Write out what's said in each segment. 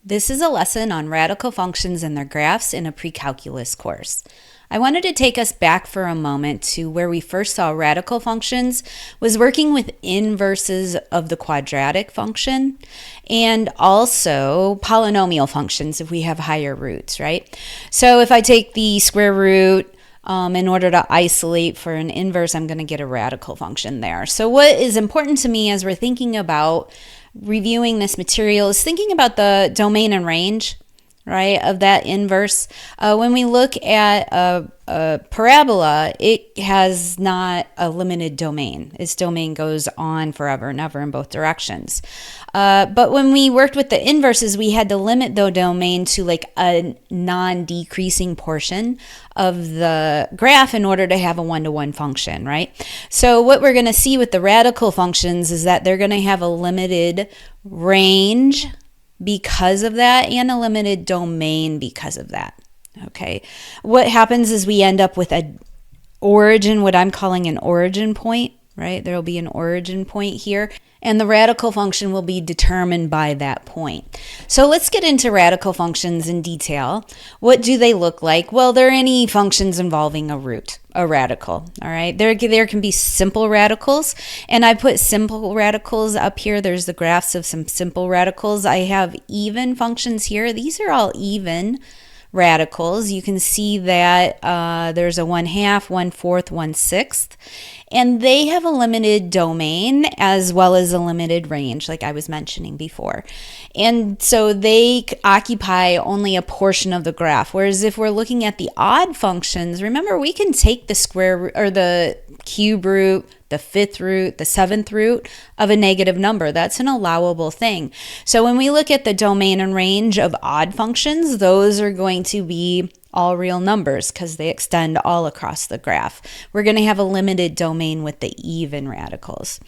This is a lesson on radical functions and their graphs in a precalculus course. I wanted to take us back for a moment to where we first saw radical functions was working with inverses of the quadratic function and also polynomial functions if we have higher roots, right? So if I take the square root in order to isolate for an inverse, I'm going to get a radical function there. So what is important to me as we're thinking about reviewing this material is thinking about the domain and range, right, of that inverse. When we look at a parabola, it has not a limited domain. Its domain goes on forever and ever in both directions. But when we worked with the inverses, we had to limit the domain to like a non-decreasing portion of the graph in order to have a one-to-one function, right? So what we're going to see with the radical functions is that they're going to have a limited range because of that and a limited domain because of that. Okay, what happens is we end up with an origin, what I'm calling an origin point, right? There will be an origin point here, and the radical function will be determined by that point. So let's get into radical functions in detail. What do they look like? Well, they're any functions involving a root, a radical, all right? There can be simple radicals, and I put simple radicals up here. There's the graphs of some simple radicals. I have even functions here. These are all even radicals. You can see that there's a 1/2, 1/4, 1/6, and they have a limited domain as well as a limited range, like I was mentioning before. And so they occupy only a portion of the graph. Whereas if we're looking at the odd functions, remember we can take the square root or the cube root, the fifth root, the seventh root of a negative number. That's an allowable thing. So when we look at the domain and range of odd functions, those are going to be all real numbers because they extend all across the graph. We're going to have a limited domain with the even radicals.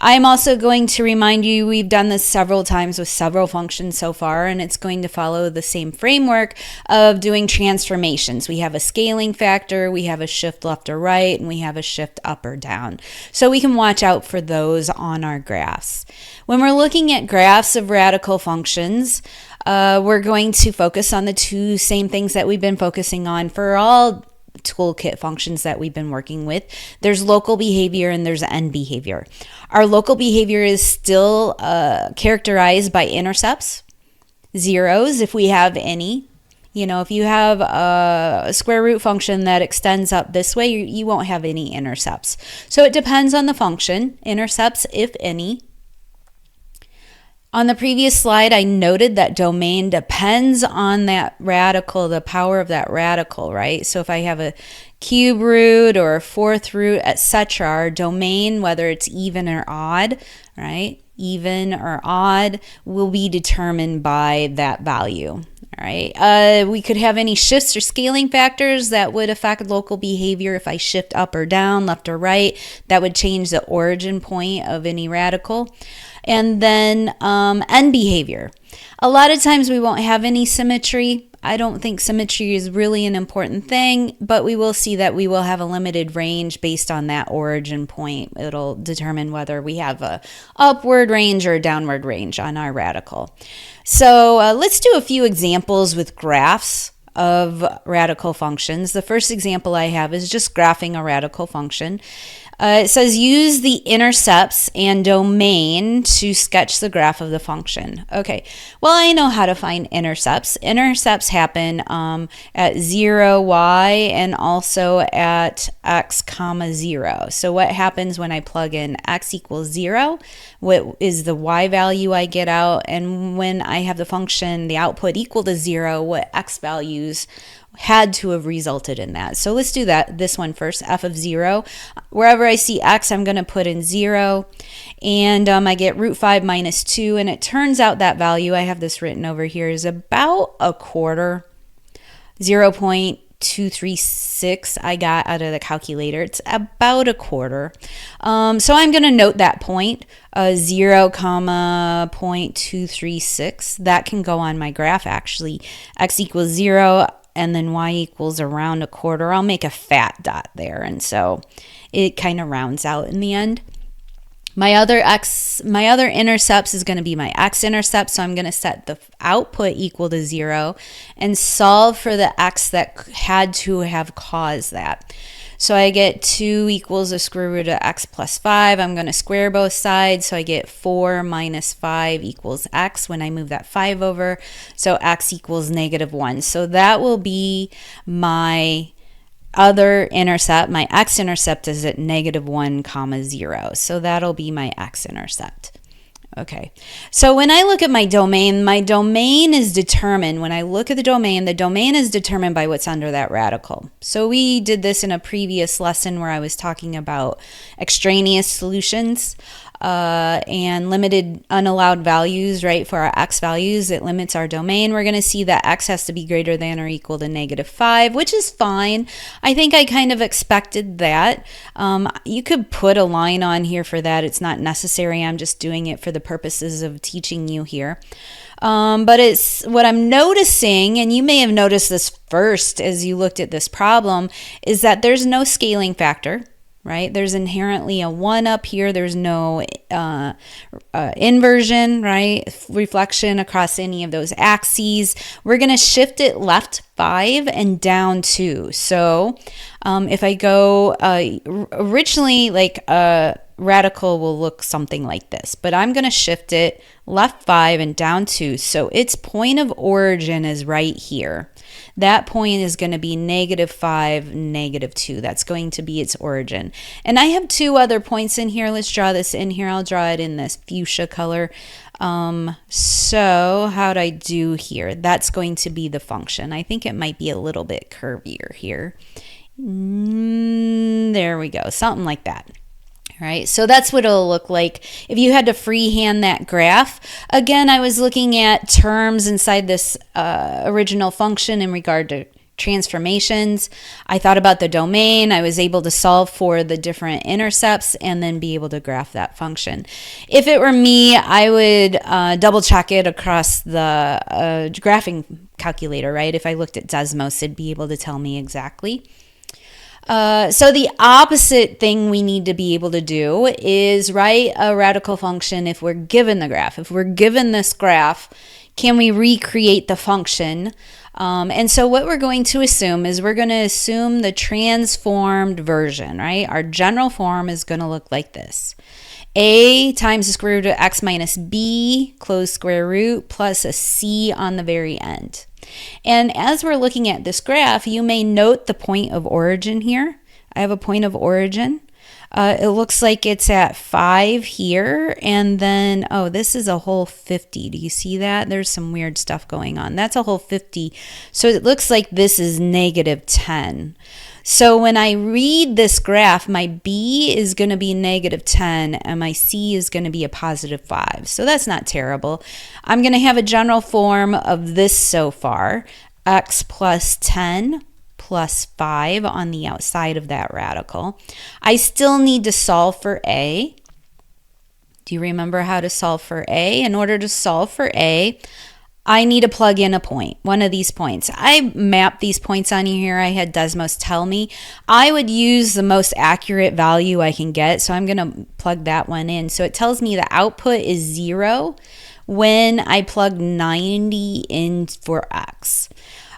I'm also going to remind you, we've done this several times with several functions so far, and it's going to follow the same framework of doing transformations. We have a scaling factor, we have a shift left or right, and we have a shift up or down. So we can watch out for those on our graphs. When we're looking at graphs of radical functions, we're going to focus on the two same things that we've been focusing on for all toolkit functions that we've been working with. There's local behavior and there's end behavior. Our local behavior is still characterized by intercepts, zeros if we have any. You know, if you have a square root function that extends up this way, you won't have any intercepts. So it depends on the function, intercepts if any. On the previous slide, I noted that domain depends on that radical, the power of that radical, right? So if I have a cube root or a fourth root, etc., our domain, whether it's even or odd, right? Even or odd will be determined by that value. All right, we could have any shifts or scaling factors that would affect local behavior. If I shift up or down, left or right, that would change the origin point of any radical. And then end behavior. A lot of times we won't have any symmetry. I don't think symmetry is really an important thing, but we will see that we will have a limited range based on that origin point. It'll determine whether we have a upward range or a downward range on our radical. So let's do a few examples with graphs of radical functions. The first example I have is just graphing a radical function. It says use the intercepts and domain to sketch the graph of the function. Okay, well, I know how to find intercepts. Intercepts happen at 0, y, and also at x comma 0. So what happens when I plug in x equals 0? What is the y value I get out? And when I have the function, the output equal to 0, what x values had to have resulted in that. So let's do this one first, f of 0. Wherever I see x, I'm going to put in 0, and I get root 5 minus 2, and it turns out that value, I have this written over here, is about a quarter, 0.236 I got out of the calculator. It's about a quarter. So I'm going to note that point, 0.236. That can go on my graph actually. X equals 0, and then y equals around a quarter. I'll make a fat dot there, and so it kind of rounds out in the end. My other intercepts is going to be my x-intercept, so I'm going to set the output equal to 0 and solve for the x that had to have caused that. So I get 2 equals the square root of x plus 5. I'm going to square both sides, so I get 4 minus 5 equals x when I move that 5 over. So x equals -1. So that will be my other intercept. My x-intercept is at -1 comma 0. So that'll be my x-intercept. Okay, so when I look at my domain is determined. When I look at the domain is determined by what's under that radical. So we did this in a previous lesson where I was talking about extraneous solutions and limited unallowed values, right? For our x values, it limits our domain. We're going to see that x has to be greater than or equal to -5, which is fine. I think I kind of expected that. You could put a line on here for that. It's not necessary. I'm just doing it for the purposes of teaching you here. But it's what I'm noticing, and you may have noticed this first as you looked at this problem, is that there's no scaling factor. Right? There's inherently a 1 up here. There's no inversion, right? Reflection across any of those axes. We're going to shift it left 5 and down 2. So if I go originally, like a radical will look something like this, but I'm going to shift it left 5 and down 2. So its point of origin is right here. That point is going to be -5, -2. That's going to be its origin. And I have 2 other points in here. Let's draw this in here. I'll draw it in this fuchsia color. So how'd I do here? That's going to be the function. I think it might be a little bit curvier here. There we go. Something like that. All right, so that's what it'll look like if you had to freehand that graph. Again, I was looking at terms inside this original function in regard to transformations. I thought about the domain. I was able to solve for the different intercepts and then be able to graph that function. If it were me, I would double check it across the graphing calculator, right? If I looked at Desmos, it'd be able to tell me exactly. So the opposite thing we need to be able to do is write a radical function if we're given the graph. If we're given this graph, can we recreate the function? And so what we're going to assume is we're going to assume the transformed version, right? Our general form is going to look like this. A times the square root of x minus b, closed square root, plus a c on the very end. And as we're looking at this graph, you may note the point of origin here. I have a point of origin. It looks like it's at 5 here, and then, oh, this is a whole 50. Do you see that? There's some weird stuff going on. That's a whole 50. So it looks like this is -10. So when I read this graph, my b is going to be -10 and my c is going to be a +5. So that's not terrible. I'm going to have a general form of this so far, x plus 10 plus 5 on the outside of that radical. I still need to solve for a. Do you remember how to solve for a? In order to solve for a, I need to plug in a point, one of these points. I mapped these points on here. I had Desmos tell me. I would use the most accurate value I can get, so I'm going to plug that one in. So it tells me the output is 0 when I plug 90 in for x.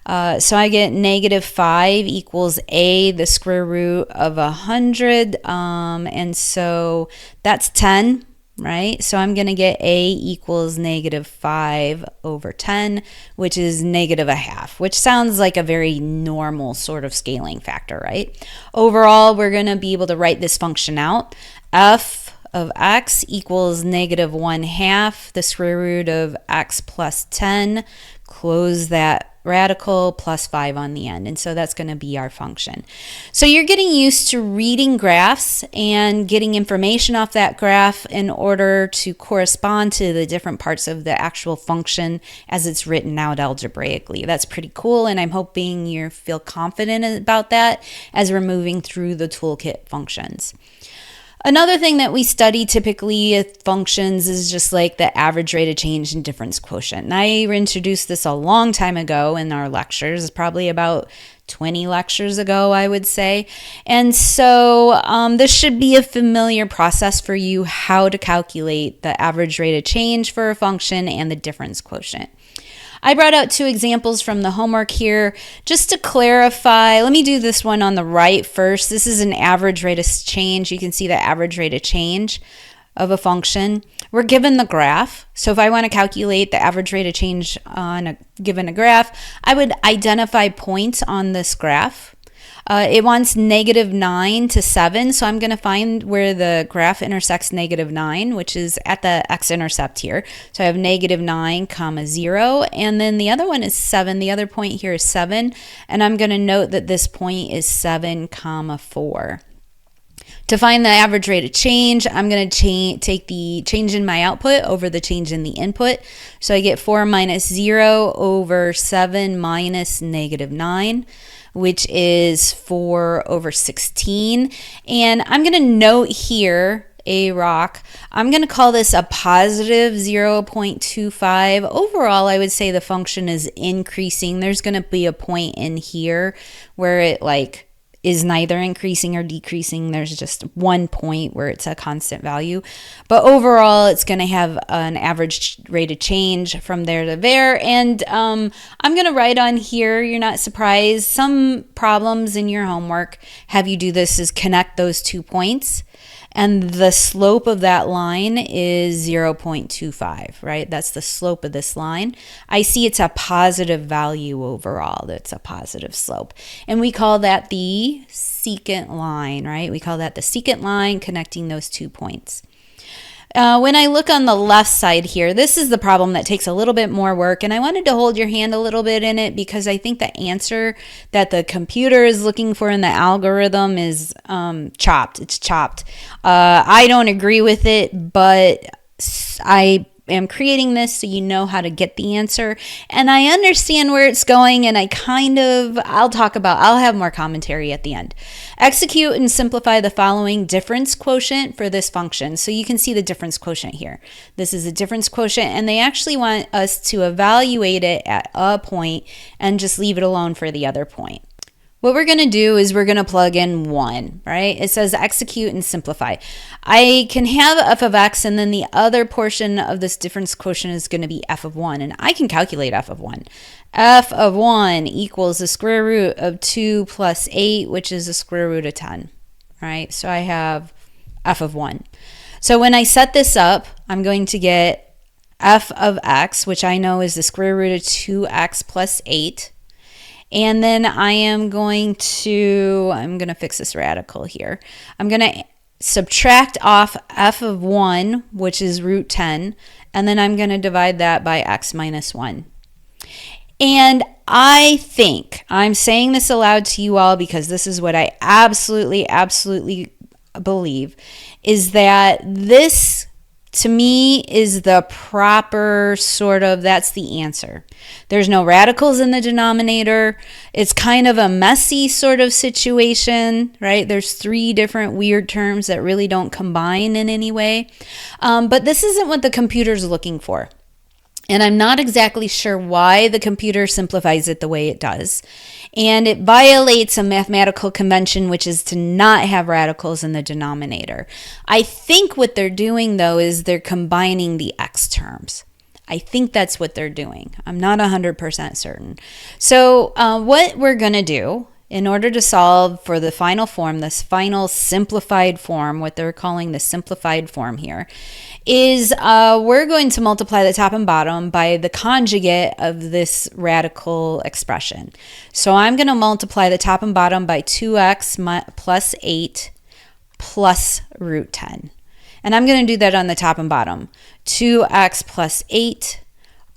So I get -5 equals a, the square root of 100, and so that's 10. Right? So I'm going to get a equals -5 over 10, which is -1/2, which sounds like a very normal sort of scaling factor, right? Overall, we're going to be able to write this function out. F of x equals -1/2, the square root of x plus 10, close that radical, plus 5 on the end. And so that's going to be our function. So you're getting used to reading graphs and getting information off that graph in order to correspond to the different parts of the actual function as it's written out algebraically. That's pretty cool, and I'm hoping you feel confident about that as we're moving through the toolkit functions. Another thing that we study typically with functions is just like the average rate of change and difference quotient. And I introduced this a long time ago in our lectures, probably about 20 lectures ago, I would say. And so this should be a familiar process for you, how to calculate the average rate of change for a function and the difference quotient. I brought out two examples from the homework here just to clarify. Let me do this one on the right first. This is an average rate of change. You can see the average rate of change of a function. We're given the graph. So if I want to calculate the average rate of change on given a graph, I would identify points on this graph. It wants -9 to 7, so I'm going to find where the graph intersects -9, which is at the x-intercept here. So I have -9, 0, and then the other one is 7. The other point here is 7, and I'm going to note that this point is 7, 4. To find the average rate of change, I'm going to take the change in my output over the change in the input. So I get 4 minus 0 over 7 minus -9. Which is 4 over 16. And I'm going to note here, AROC, I'm going to call this a positive 0.25. Overall, I would say the function is increasing. There's going to be a point in here where it is neither increasing or decreasing. There's just one point where it's a constant value. But overall, it's going to have an average rate of change from there to there. And I'm going to write on here, you're not surprised, some problems in your homework have you do this is connect those 2 points. And the slope of that line is 0.25, right? That's the slope of this line. I see it's a positive value overall. That's a positive slope. And we call that the secant line, right? We call that the secant line connecting those 2 points. When I look on the left side here, this is the problem that takes a little bit more work, and I wanted to hold your hand a little bit in it because I think the answer that the computer is looking for in the algorithm is chopped. It's chopped. I don't agree with it, but I am creating this so you know how to get the answer, and I understand where it's going, and I'll have more commentary at the end. Execute and simplify the following difference quotient for this function. So you can see the difference quotient here. This is a difference quotient, and they actually want us to evaluate it at a point and just leave it alone for the other point. What we're going to do is we're going to plug in 1, right? It says execute and simplify. I can have f of x, and then the other portion of this difference quotient is going to be f of 1, and I can calculate f of 1. F of 1 equals the square root of 2 plus 8, which is the square root of 10, right? So I have f of 1. So when I set this up, I'm going to get f of x, which I know is the square root of 2x plus 8. And then I'm going to fix this radical here. I'm going to subtract off f of 1, which is root 10, and then I'm going to divide that by x minus 1. And I think, I'm saying this aloud to you all because this is what I absolutely believe, is that this, to me, is the proper that's the answer. There's no radicals in the denominator. It's kind of a messy sort of situation, right? There's 3 different weird terms that really don't combine in any way. But this isn't what the computer's looking for. And I'm not exactly sure why the computer simplifies it the way it does. And it violates a mathematical convention, which is to not have radicals in the denominator. I think what they're doing, though, is they're combining the x terms. I think that's what they're doing. I'm not 100% certain. So what we're going to do in order to solve for the final form, this final simplified form, what they're calling the simplified form here, is we're going to multiply the top and bottom by the conjugate of this radical expression. So I'm going to multiply the top and bottom by 2x plus 8 plus root 10. And I'm going to do that on the top and bottom. 2x plus 8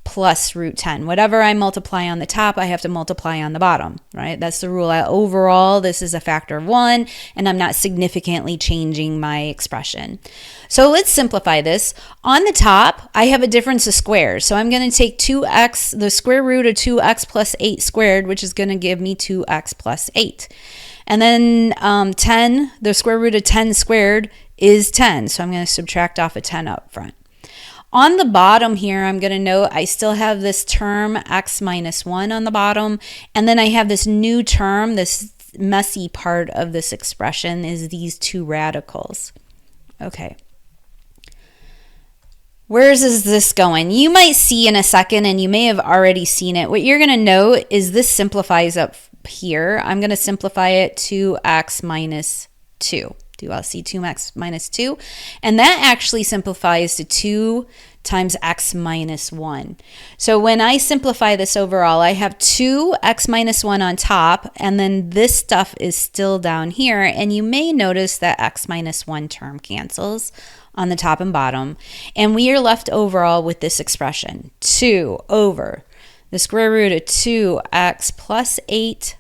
plus root 10. Whatever I multiply on the top, I have to multiply on the bottom, right? That's the rule. Overall, this is a factor of 1, and I'm not significantly changing my expression. So let's simplify this. On the top, I have a difference of squares. So I'm going to take 2x, the square root of 2x plus 8 squared, which is going to give me 2x plus 8. And then 10, the square root of 10 squared is 10. So I'm going to subtract off a 10 up front. On the bottom here, I'm going to note I still have this term x minus 1 on the bottom, and then I have this new term, this messy part of this expression is these two radicals. Okay. Where is this going? You might see in a second, and you may have already seen it. What you're going to note is this simplifies up here. I'm going to simplify it to x minus 2. Do I'll see 2x minus 2. And that actually simplifies to 2 times x minus 1. So when I simplify this overall, I have 2x minus 1 on top, and then this stuff is still down here. And you may notice that x minus 1 term cancels on the top and bottom. And we are left overall with this expression, 2 over the square root of 2x plus 8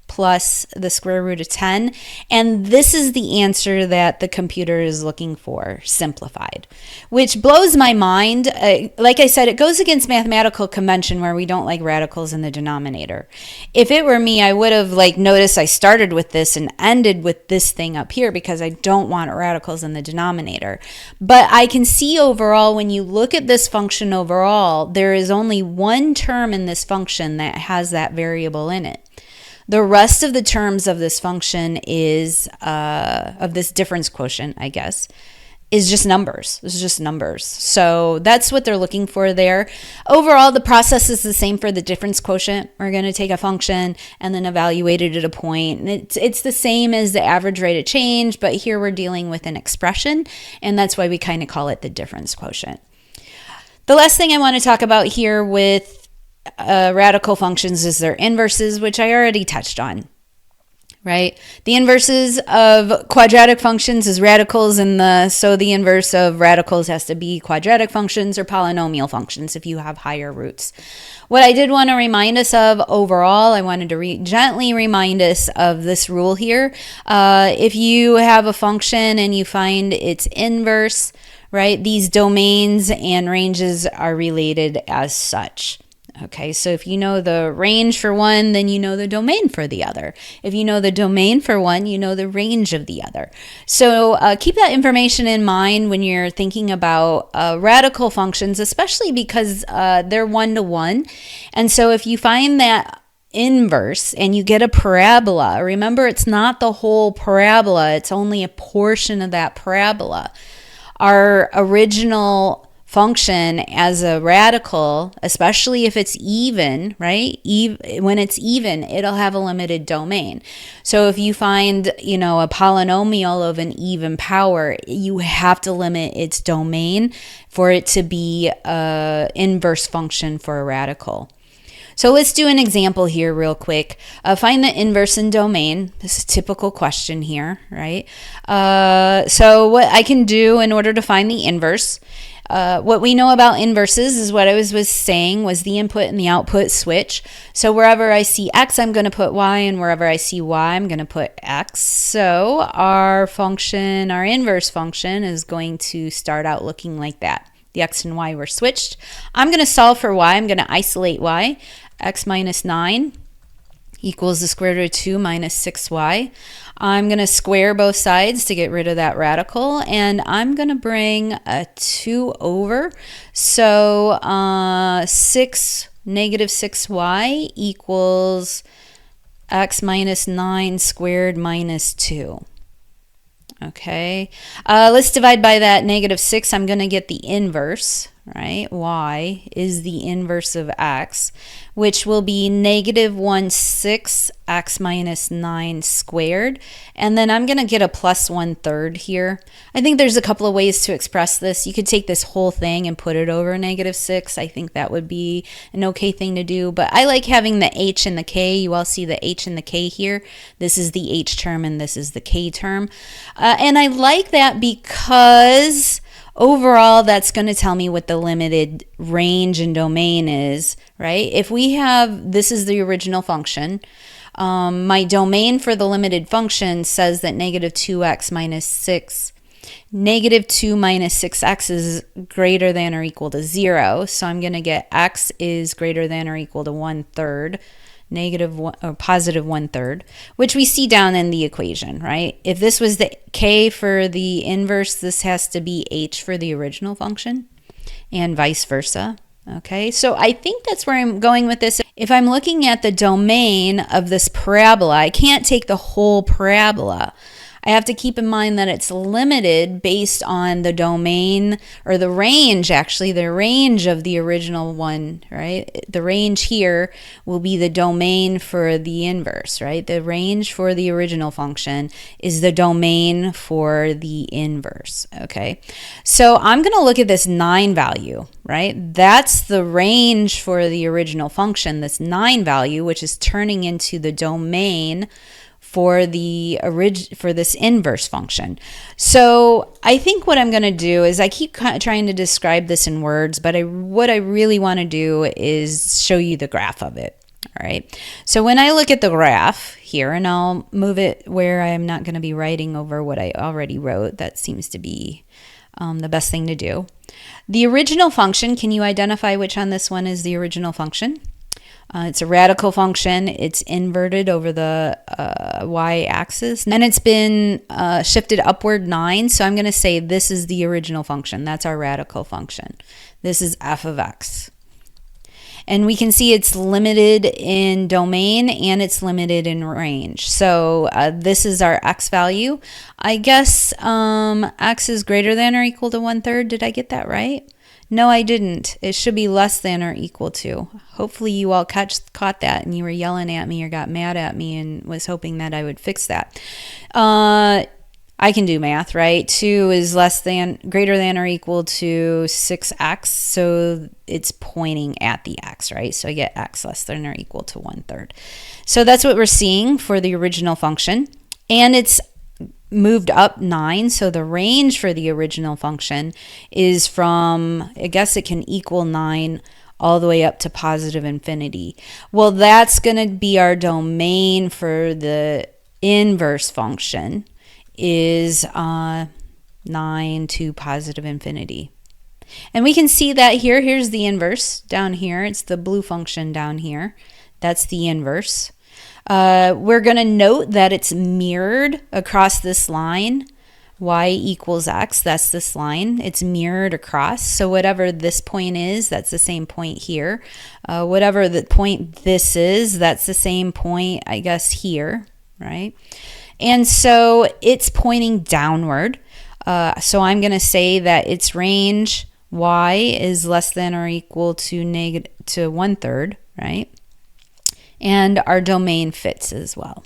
plus the square root of 10. And this is the answer that the computer is looking for, simplified, which blows my mind. Like I said, it goes against mathematical convention where we don't like radicals in the denominator. If it were me, I would have noticed I started with this and ended with this thing up here because I don't want radicals in the denominator. But I can see overall, when you look at this function overall, there is only one term in this function that has that variable in it. The rest of the terms of this function is, of this difference quotient, I guess, is just numbers. It's just numbers. So that's what they're looking for there. Overall, the process is the same for the difference quotient. We're going to take a function and then evaluate it at a point. And it's the same as the average rate of change, but here we're dealing with an expression, and that's why we kind of call it the difference quotient. The last thing I want to talk about here with radical functions is their inverses, which I already touched on, right? The inverses of quadratic functions is radicals, and so the inverse of radicals has to be quadratic functions or polynomial functions if you have higher roots. What I did want to remind us of overall, I wanted to gently remind us of this rule here. If you have a function and you find its inverse, right, these domains and ranges are related as such. Okay, so if you know the range for one, then you know the domain for the other. If you know the domain for one, you know the range of the other. So keep that information in mind when you're thinking about radical functions, especially because they're one-to-one. And so if you find that inverse and you get a parabola, remember it's not the whole parabola, it's only a portion of that parabola. Our original function as a radical, especially if it's even, right? When it's even, it'll have a limited domain. So if you find, a polynomial of an even power, you have to limit its domain for it to be an inverse function for a radical. So let's do an example here real quick. Find the inverse in domain. This is a typical question here, right? So what I can do in order to find the inverse, what we know about inverses is what I was saying was the input and the output switch. So wherever I see x, I'm going to put y, and wherever I see y, I'm going to put x. So our function, our inverse function, is going to start out looking like that. The x and y were switched. I'm going to solve for y. I'm going to isolate y. X minus 9 equals the square root of 2 minus 6y. I'm going to square both sides to get rid of that radical, and I'm going to bring a 2 over. So negative 6y equals x minus 9 squared minus 2. Okay, let's divide by that negative 6. I'm going to get the inverse, right? Y is the inverse of x, which will be negative 1/6 x minus 9 squared. And then I'm going to get a plus 1/3 here. I think there's a couple of ways to express this. You could take this whole thing and put it over negative 6. I think that would be an okay thing to do. But I like having the h and the k. You all see the h and the k here. This is the h term and this is the k term. And I like that because overall, that's going to tell me what the limited range and domain is, right? If we have, this is the original function. My domain for the limited function says that negative 2x minus 6 Negative 2 minus 6x is greater than or equal to 0. So I'm going to get x is greater than or equal to 1/3, negative one, or positive 1/3, which we see down in the equation, right? If this was the k for the inverse, this has to be h for the original function, and vice versa. Okay, so I think that's where I'm going with this. If I'm looking at the domain of this parabola, I can't take the whole parabola. I have to keep in mind that it's limited based on the domain, or the range, actually, the range of the original one, right? The range here will be the domain for the inverse, right? The range for the original function is the domain for the inverse, okay? So I'm going to look at this 9 value, right? That's the range for the original function, this 9 value, which is turning into the domain for this inverse function. So I think what I'm going to do is, I keep trying to describe this in words, but what I really want to do is show you the graph of it. All right. So when I look at the graph here, and I'll move it where I'm not going to be writing over what I already wrote. That seems to be the best thing to do. The original function, can you identify which on this one is the original function? It's a radical function. It's inverted over the y-axis, and it's been shifted upward 9. So I'm going to say this is the original function. That's our radical function. This is f of x. And we can see it's limited in domain and it's limited in range. So this is our x value. I guess x is greater than or equal to 1/3. Did I get that right? No, I didn't. It should be less than or equal to. Hopefully you all caught that and you were yelling at me or got mad at me and was hoping that I would fix that. I can do math, right? 2 is greater than or equal to 6x, so it's pointing at the x, right? So I get x less than or equal to 1/3. So that's what we're seeing for the original function, and it's moved up 9, so the range for the original function is from, I guess it can equal 9 all the way up to positive infinity. Well, that's going to be our domain for the inverse function, is 9 to positive infinity. And we can see that here. Here's the inverse down here. It's the blue function down here. That's the inverse. We're going to note that it's mirrored across this line, y equals x. That's this line. It's mirrored across. So whatever this point is, that's the same point here. Whatever the point this is, that's the same point, I guess, here, right? And so it's pointing downward. So I'm going to say that its range, y, is less than or equal to 1/3, right? And our domain fits as well.